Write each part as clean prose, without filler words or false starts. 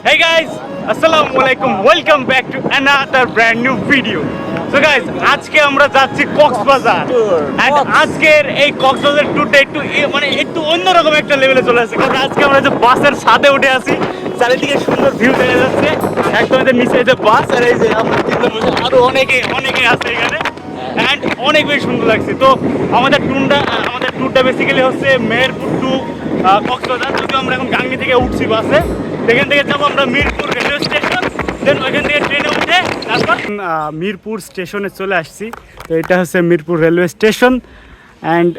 Hey guys, Assalamualaikum. Welcome back to another brand new video. So guys, আজকে আমরা যাচ্ছি Cox's Bazar and আজকের এই কক্সবাজার ট্যুরটা একটু অন্যরকম একটা লেভেলে চলে আসছে কারণ আজকে আমরা যে বাসের ছাদে উঠে আছি চারিদিকে সুন্দর ভিউ দেখা যাচ্ছে একদম এদের নিচে এই যে বাস আর এই যে আমরা তিনজন বসে আরো অনেকে আছে এখানে and অনেক বেশি সুন্দর লাগছে। তো আমাদের ট্যুরটা বেসিক্যালি হচ্ছে মেহেরপুর টু কক্সবাজার। যদিও আমরা এখন গাঙ্গি থেকে উঠছি বাসে, এখান থেকে যাবো আমরা মিরপুর রেলওয়ে স্টেশন, দেন ওইখান থেকে ট্রেনে উঠে তারপর মিরপুর স্টেশনে চলে আসছি। তো এটা হচ্ছে Mirpur railway station and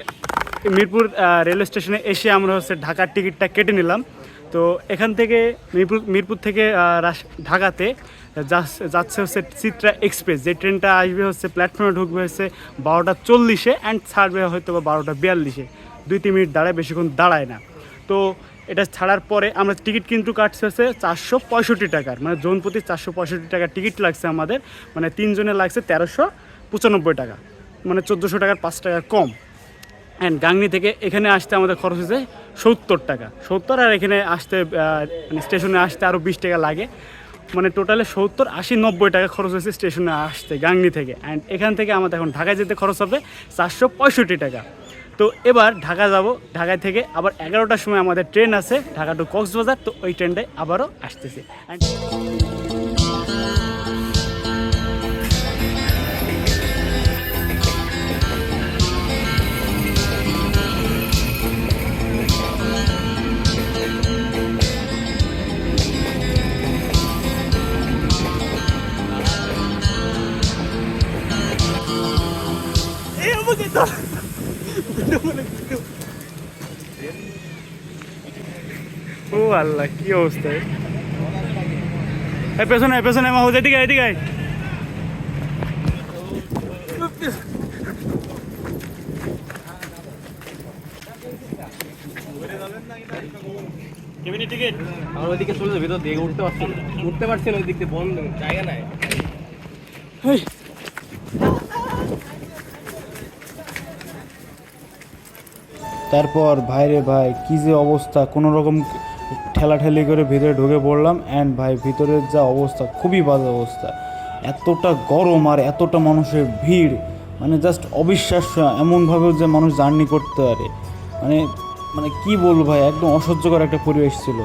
Mirpur railway স্টেশনে এসে আমরা হচ্ছে ঢাকার টিকিটটা কেটে নিলাম। তো এখান থেকে মিরপুর থেকে ঢাকাতে যাচ্ছে হচ্ছে চিত্রা এক্সপ্রেস, যে ট্রেনটা আসবে হচ্ছে প্ল্যাটফর্মে ঢুকবে হচ্ছে 12:40 অ্যান্ড ছাড়বে হয়তো বা 12:42, 2-3 মিনিট দাঁড়ায়, বেশিক্ষণ দাঁড়ায় না। তো এটা ছাড়ার পরে আমরা টিকিট কিন্তু কাটছে হচ্ছে 465 টাকার, মানে জন প্রতি 465 টাকার টিকিট লাগছে আমাদের, মানে 3 জনের লাগছে 1395 টাকা, মানে 1400 টাকার 5 টাকা কম। অ্যান্ড গাংনি থেকে এখানে আসতে আমাদের খরচ হয়েছে 70 টাকা, 70, আর এখানে আসতে মানে স্টেশনে আসতে আরও 20 টাকা লাগে, মানে টোটালে 70, 80, 90 টাকা খরচ হয়েছে স্টেশনে আসতে গাংনি থেকে। অ্যান্ড এখান থেকে আমাদের এখন ঢাকায় যেতে খরচ হবে 465 টাকা। তো এবার ঢাকা যাব, ঢাকায় থেকে আবার 11টার সময় আমাদের ট্রেন আছে ঢাকা টু কক্সবাজার, তো ওই ট্রেনটায় আবারও আসতেছে। ও আল্লাহ, কি অবস্থা! পেছনে পেছনে মাহুজ, এদিকে এদিকে। টিকিট আমার ওইদিকে চলে যাবে, ভিতর দিয়ে উঠতে পারছি না, ওই দিক দিয়ে বন্ধ, জায়গা নাই। তারপর ভাইরে ভাই, কী যে অবস্থা, কোনো রকম ঠেলাঠেলি করে ভিতরে ঢুকে পড়লাম। অ্যান্ড ভাই, ভিতরের যা অবস্থা, খুবই বাজে অবস্থা, এতটা গরম আর এতটা মানুষের ভিড়, মানে জাস্ট অবিশ্বাস্য এমনভাবেও যে মানুষ জার্নি করতে পারে, মানে মানে কী বলবো ভাই, একদম অসহ্যকর একটা পরিবেশ ছিল।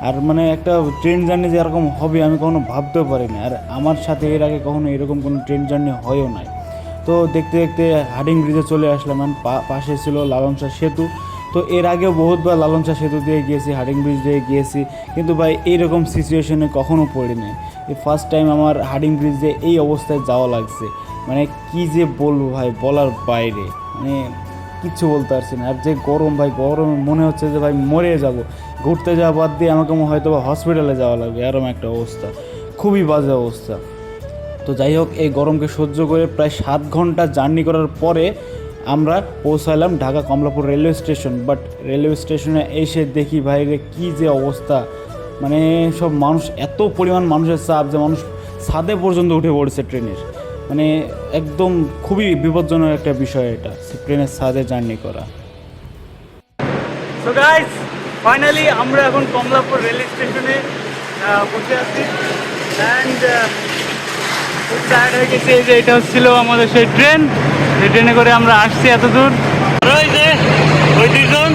আর মানে একটা ট্রেন জার্নি যে এরকম হবে আমি কখনো ভাবতেও পারিনি, আর আমার সাথে এর আগে কখনো এরকম কোনো ট্রেন জার্নি হয়ও নাই। তো দেখতে দেখতে হার্ডিং ব্রিজে চলে আসলাম, পাশে ছিল লালন শাহ সেতু। তো এর আগেও বহুতবার লালন শাহ সেতু দিয়ে গিয়েছি, হার্ডিং ব্রিজ দিয়ে গিয়েছি, কিন্তু ভাই এইরকম সিচুয়েশনে কখনও পড়িনি। এই ফার্স্ট টাইম আমার হার্ডিং ব্রিজ দিয়ে এই অবস্থায় যাওয়া লাগছে, মানে কি যে বলবো ভাই, বলার বাইরে, মানে কিচ্ছু বলতে পারছি না। আর যে গরম ভাই, গরমে মনে হচ্ছে যে ভাই মরে যাব, ঘুরতে যাওয়া বাদ দিয়ে আমাকে হয়তো বা হসপিটালে যাওয়া লাগবে, এরকম একটা অবস্থা, খুবই বাজে অবস্থা। তো যাই হোক, এই গরমকে সহ্য করে প্রায় 7 ঘন্টা জার্নি করার পরে আমরা পৌঁছালাম Dhaka Kamalapur railway station. But railway স্টেশনে এসে দেখি ভাইরে কী যে অবস্থা, মানে সব মানুষ, এত পরিমাণ মানুষের চাপ যে মানুষ ছাদে পর্যন্ত উঠে পড়েছে ট্রেনের, মানে একদম খুবই বিপজ্জনক একটা বিষয় এটা, ট্রেনের ছাদে জার্নি করা। সো গাইস, ফাইনালি আমরা এখন কমলাপুর রেলওয়ে স্টেশনে বসে আছি অ্যান্ড খুব টায়ার্ড হয়ে গেছে। এই যে এটা হচ্ছিল আমাদের সেই ট্রেন, যে ট্রেনে করে আমরা আসছি এত দূর। ওই যে ওই দুজন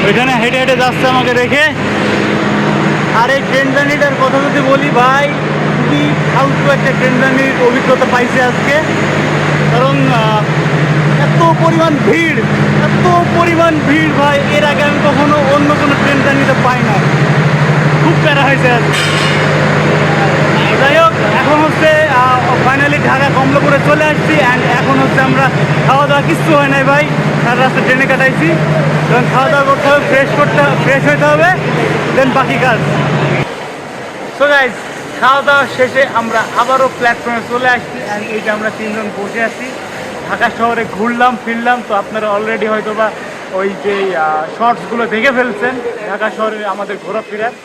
ওইখানে হেঁটে হেঁটে যাচ্ছে আমাকে রেখে। আর এই ট্রেন জার্নিটার কথা যদি বলি ভাই, খুবই ফালতু একটা ট্রেন জার্নির অভিজ্ঞতা পাইছে আজকে, কারণ এত পরিমাণ ভিড় ভাই, এর আগে আমি কখনো অন্য কোনো ট্রেন জার্নিতে পাই না, খুব প্যারা হয়েছে আজকে। যাই হোক, এখন হচ্ছে ফাইনালি ঢাকা কমলাপুরে চলে আসছি অ্যান্ড এখন হচ্ছে আমরা খাওয়া দাওয়া কিচ্ছু হয় নাই ভাই, সারা রাস্তা ট্রেনে কাটাইছি, কারণ খাওয়া দাওয়া করতে হবে, ফ্রেশ হইতে হবে, দেন বাকি কাজ। সো গাইজ, খাওয়া দাওয়া শেষে আমরা আবারও প্ল্যাটফর্মে চলে আসছি অ্যান্ড এই যে আমরা 3 জন বসে আছি, ঢাকা শহরে ঘুরলাম ফিরলাম। তো আপনারা অলরেডি হয়তো বা ওই যে শর্টসগুলো দেখে ফেলছেন ঢাকা শহরে আমাদের ঘোরাফেরার।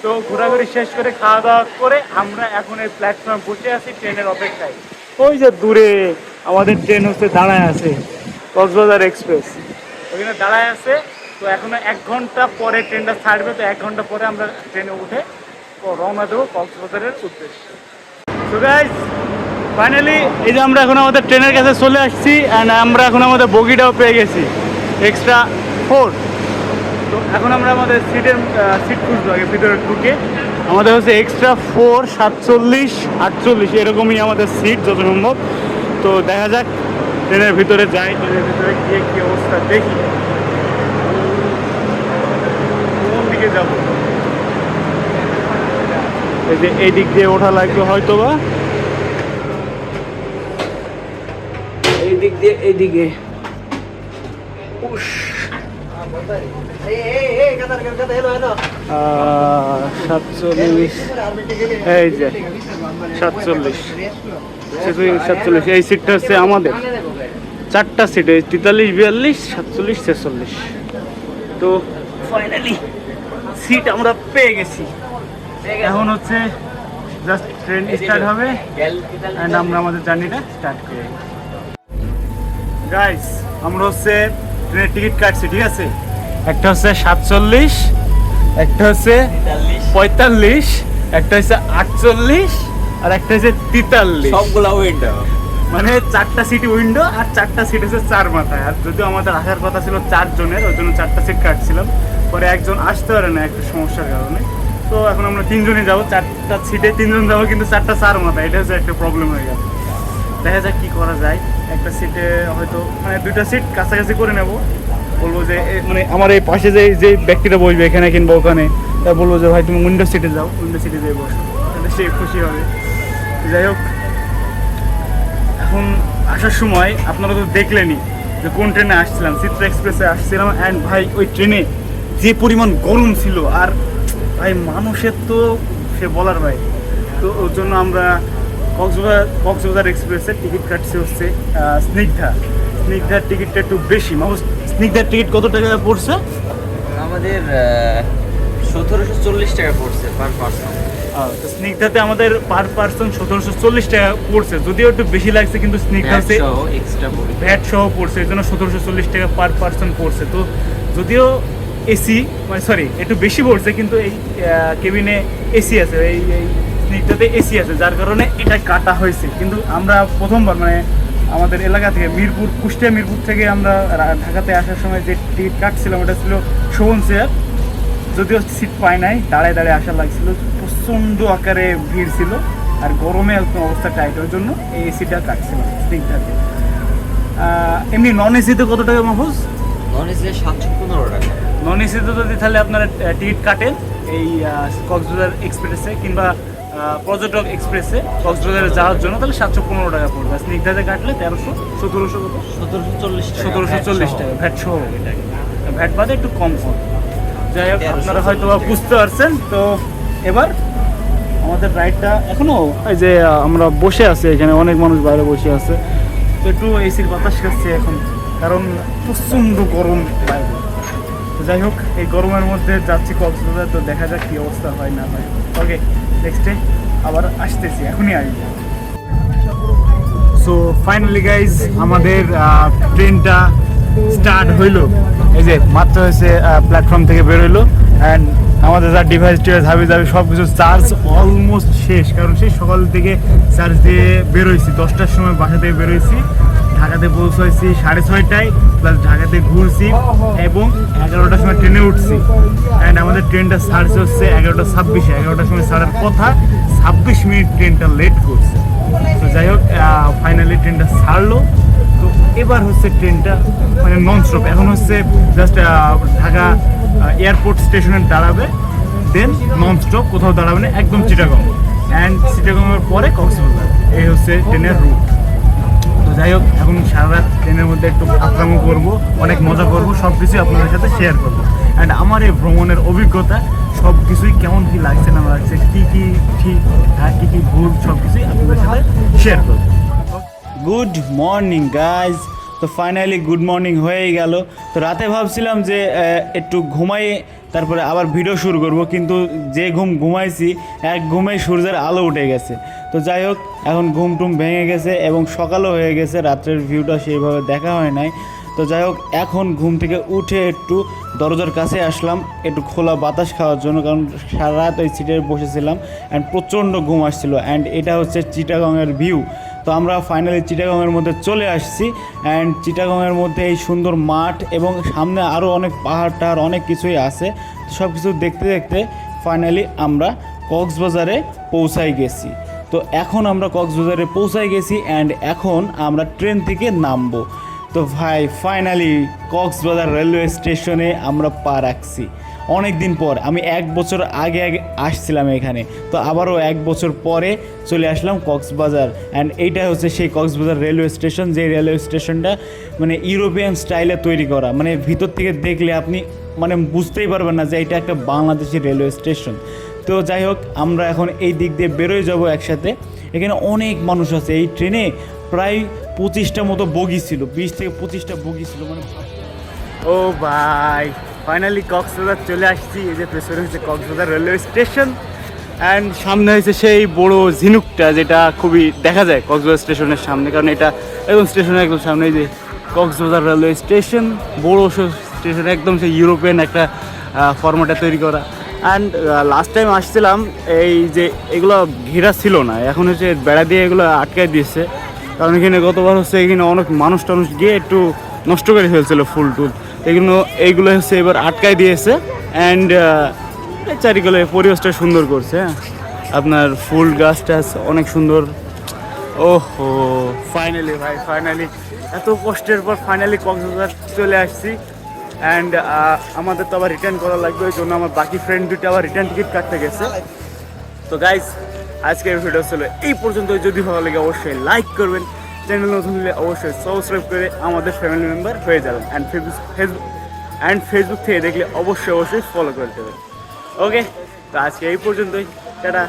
তো ঘোরাঘুরি শেষ করে খাওয়া দাওয়া করে আমরা এখন এই প্ল্যাটফর্মে বসে আছি ট্রেনের অপেক্ষায়। ওই যে দূরে আমাদের ট্রেন হচ্ছে দাঁড়ায় আছে, কক্সবাজার এক্সপ্রেস ওইখানে দাঁড়ায় আছে। তো এখনো 1 ঘন্টা পরে ট্রেনটা ছাড়বে, তো 1 ঘন্টা পরে আমরা ট্রেনে উঠে রওনা দেবো কক্সবাজারের উদ্দেশ্যে। সো গাইস ফাইনালি এই যে আমরা এখন আমাদের ট্রেনের কাছে চলে আসছি অ্যান্ড আমরা এখন আমাদের বগিটাও পেয়ে গেছি এক্সট্রা 4। তো এখন আমরা আমাদের সিট খুঁজবো আগে ভিতরে ঢুকে। আমাদের হচ্ছে এক্সট্রা 4, 47, 48 এরকমই আমাদের সিট যত সম্ভব। তো দেখা যাক ট্রেনের ভিতরে যাই, ট্রেনের ভিতরে গিয়ে কী অবস্থা দেখি, কোন দিকে যাব। এই যে এই দিক দিয়ে ওঠা লাগবে হয়তো বা এই দিক দিয়ে এইদিকে। 47 এই যে 47 এই সিটটা হচ্ছে আমাদের। 4টা সিট, 43, 42, 47, 46। তো ফাইনালি সিট আমরা পেয়ে গেছি। এখন হচ্ছে জাস্ট ট্রেন স্টার্ট হবে অ্যান্ড আমরা আমাদের জার্নিটা স্টার্ট করি। গাইস আমরা হচ্ছে ট্রেনের টিকিট কাটছি, ঠিক আছে? একটা হচ্ছে 47, একটা হচ্ছে 45, একটা হচ্ছে 48 আর একটা হচ্ছে 43। সবগুলা উইন্ডো, মানে 4টা সিট উইন্ডো আর 4টা সিট হচ্ছে 4 মাথায়। আর যদিও আমাদের আসার কথা ছিল 4 জনের, ওই জন্য 4টা সিট কাটছিলাম। পরে একজন আসতে পারে না একটা সমস্যার কারণে। তো এখন আমরা 3 জনই যাবো, 4টা সিটে 3 জন যাবো, কিন্তু 4টা 4 মাথায়। এটা হচ্ছে একটা প্রবলেম হয়ে গেল। দেখা যাক কী করা যায়। একটা সিটে হয়তো মানে 2টা সিট কাছাকাছি করে নেব। বলবো যে মানে আমার এই পাশে যে ব্যক্তিটা বসবে এখানে কিংবা ওখানে, তা বলবো যে ভাই তুমি উইন্ডো সিটে যাও, উইন্ডো সিটে যেয়ে বসো, তাহলে সে খুশি হবে। যাই হোক, এখন আসার সময় আপনারা তো দেখলেনই যে কোন ট্রেনে আসছিলাম। চিত্রা এক্সপ্রেসে আসছিলাম অ্যান্ড ভাই ওই ট্রেনে যে পরিমাণ গরম ছিল আর ভাই মানুষের তো সে বলার ভাই। তো ওর জন্য আমরা কক্সবাজার এক্সপ্রেসের টিকিট কাটছি হচ্ছে স্নিগ্ধার টিকিটটা একটু বেশি। স্নিগ্ধার টিকিট কত টাকা পড়ছে? আমাদের 1740 টাকা পড়ছে পার পারসন। তো স্নিগ্ধাতে আমাদের পার পার্সন 1740 টাকা পড়ছে, যদিও একটু বেশি লাগছে, কিন্তু স্নিগ্ধাতে ভ্যাট সহ পড়ছে, এই জন্য 1740 টাকা পার পার্সন পড়ছে। তো যদিও এসি মানে সরি একটু বেশি পড়ছে, কিন্তু এই কেবিনে এসি আছে, এই স্নিগ্ধাতে এসি আছে, যার কারণে এটা কাটা হয়েছে। কিন্তু আমরা প্রথমবার মানে আমাদের এলাকা থেকে কুষ্টিয়া মিরপুর থেকে আমরা ঢাকাতে আসার সময় যে টিকিট কাটছিলাম ওটা ছিল শোভন চেয়ার। যদিও সিট পাই নাই, দাঁড়ায় দাঁড়ায় আসা লাগছিল, প্রচণ্ড আকারে ভিড় ছিল আর গরমে একদম অবস্থা টাইট, ওই জন্য এই এসিটা কাটছিলাম স্নিগ্ধাতে। এমনি নন এসিতে কত টাকা মাহফুজ? নন এসি 715 টাকা। নন এসিতে যদি তাহলে আপনারা টিকিট কাটেন এই কক্সবাজার এক্সপ্রেসে কিংবা পর্যটক এক্সপ্রেসে কক্সবাজারে যাওয়ার জন্য, তাহলে 715 টাকা পড়বে। স্নিগ্ধাতে কাটলে 1740 টাকা ভ্যাট সহ, ভ্যাট বাদে একটু কম। যাই হোক, আপনারা হয়তো বুঝতে পারছেন। তো এবার আমাদের রাইডটা এখনো এই যে আমরা বসে আছি এখানে, অনেক মানুষ বাইরে বসে আছে, তো একটু এসির বাতাস খাচ্ছি এখন, কারণ প্রচণ্ড গরম বাইরে। তো যাই হোক, এই গরমের মধ্যে যাচ্ছি কক্সবাজার, তো দেখা যাক কী অবস্থা হয় না হয়। ওকে, নেক্সটে আবার আসতেছি, এখনই আসবো। সো ফাইনালি গাইজ আমাদের ট্রেনটা স্টার্ট হইলো। এই যে মাত্র হয়েছে প্ল্যাটফর্ম থেকে বেরোইলো অ্যান্ড আমাদের যা ডিভাইস হাবি সব কিছু চার্জ অলমোস্ট শেষ, কারণ সেই সকাল থেকে চার্জ দিয়ে বেরোইছি। 10টার সময় বাসা থেকে বেরোইছি, ঢাকাতে পৌঁছাইছি 6:30টায়, প্লাস ঢাকাতে ঘুরছি এবং 11টার সময় ট্রেনে উঠছি। অ্যান্ড আমাদের ট্রেনটা ছাড়ছে হচ্ছে 11:26, 11টার সময় ছাড়ার কথা, 26 মিনিট ট্রেনটা লেট করছে। তো যাই হোক, ফাইনালি ট্রেনটা ছাড়লো। তো এবার হচ্ছে ট্রেনটা মানে নন স্টপ, এখন হচ্ছে জাস্ট ঢাকা এয়ারপোর্ট স্টেশনে দাঁড়াবে, দেন নন স্টপ, কোথাও দাঁড়াবে না, একদম চিটাগং। অ্যান্ড চিটাগংয়ের পরে কক্সবাজার, এই হচ্ছে ট্রেনের রুট। তো যাই হোক, এখন সারা রাত ট্রেনের মধ্যে একটু আক্রমণ করবো, অনেক মজা করবো, সব কিছুই আপনাদের সাথে শেয়ার করবো। অ্যান্ড আমার এই ভ্রমণের অভিজ্ঞতা সব কিছুই কেমন কী লাগছে না লাগছে, কী কী ঠিক আর কী কী ভুল, সব কিছুই আপনাদের সাথে শেয়ার করবো। Good morning guys. তো ফাইনালি গুড মর্নিং হয়েই গেল। তো রাতে ভাবছিলাম যে একটু ঘুমাই তারপরে আবার ভিডিও শুরু করব, কিন্তু যে ঘুমাইছি এক ঘুমেই সূর্যের আলো উঠে গেছে। তো যাই হোক, এখন ঘুম টুম ভেঙে গেছে এবং সকালও হয়ে গেছে, রাত্রের ভিউটা সেইভাবে দেখা হয় নাই। তো যাই হোক, এখন ঘুম থেকে উঠে একটু দরজার কাছে আসলাম একটু খোলা বাতাস খাওয়ার জন্য, কারণ সারা রাত ওই সিটে বসেছিলাম অ্যান্ড প্রচণ্ড ঘুম আসছিল। অ্যান্ড এটা হচ্ছে চিটাগংয়ের ভিউ। তো আমরা ফাইনালি চিটাগংয়ের মধ্যে চলে আসছি অ্যান্ড চিটাগংয়ের মধ্যে এই সুন্দর মাঠ এবং সামনে আরও অনেক পাহাড় টাহাড় অনেক কিছুই আছে। তো সব কিছু দেখতে দেখতে ফাইনালি আমরা কক্সবাজারে পৌঁছাই গেছি। তো এখন আমরা কক্সবাজারে পৌঁছাই গেছি অ্যান্ড এখন আমরা ট্রেন থেকে নামবো। তো ভাই ফাইনালি কক্সবাজার রেলওয়ে স্টেশনে আমরা পা রাখছি অনেক দিন পর। আমি 1 বছর আগে আসছিলাম এখানে, তো আবারও 1 বছর পরে চলে আসলাম কক্সবাজার। অ্যান্ড এইটা হচ্ছে সেই কক্সবাজার রেলওয়ে স্টেশন, যে রেলওয়ে স্টেশনটা মানে ইউরোপিয়ান স্টাইলে তৈরি করা, মানে ভিতর থেকে দেখলে আপনি মানে বুঝতেই পারবেন না যে এটা একটা বাংলাদেশি রেলওয়ে স্টেশন। তো যাই হোক, আমরা এখন এই দিক দিয়ে বেরোয় যাব একসাথে। এখানে অনেক মানুষ আছে, এই ট্রেনে প্রায় 25টা মতো বগি ছিল, 20 থেকে 25টা বগি ছিল মানে। ও ভাই ফাইনালি কক্সবাজার চলে আসছি। এই যে পেছনে হচ্ছে কক্সবাজার রেলওয়ে স্টেশন অ্যান্ড সামনে হয়েছে সেই বড় ঝিনুকটা, যেটা খুবই দেখা যায় কক্সবাজার স্টেশনের সামনে, কারণ এটা একদম স্টেশনের একদম সামনে। এই যে কক্সবাজার রেলওয়ে স্টেশন, বড় স্টেশন, একদম সেই ইউরোপিয়ান একটা ফরম্যাটে তৈরি করা। অ্যান্ড লাস্ট টাইম আসছিলাম এই যে এগুলো ঘেরা ছিল না, এখন হচ্ছে বেড়া দিয়ে এগুলো আটকায় দিয়েছে, কারণ এখানে গতবার হচ্ছে এখানে অনেক মানুষ টানুষ গিয়ে একটু নষ্ট করে ফেলছিল ফুল টুল, এইগুলো হচ্ছে এবার আটকায় দিয়েছে। অ্যান্ড চারিগুলো পরিবেশটা সুন্দর করছে। হ্যাঁ, আপনার ফুল গাছ টাছ অনেক সুন্দর। ওহো ফাইনালি ভাই, ফাইনালি এত কষ্টের পর ফাইনালি কক্সবাজার চলে আসছি। অ্যান্ড আমাদের তো আবার রিটার্ন করা লাগবে, ওই জন্য আমার বাকি ফ্রেন্ড দুটো আবার রিটার্ন টিকিট কাটতে গেছে। তো গাইজ আজকের ভিডিও ছিল এই পর্যন্ত। যদি ভালো লাগে অবশ্যই লাইক করবেন, চ্যানেল নতুন হলে অবশ্যই সাবস্ক্রাইব করে আমাদের ফ্যামিলি মেম্বার হয়ে যাবেন। অ্যান্ড ফেসবুক থেকে দেখলে অবশ্যই ফলো করে দেবেন। ওকে, তো আজকে এই পর্যন্তই, টাটা।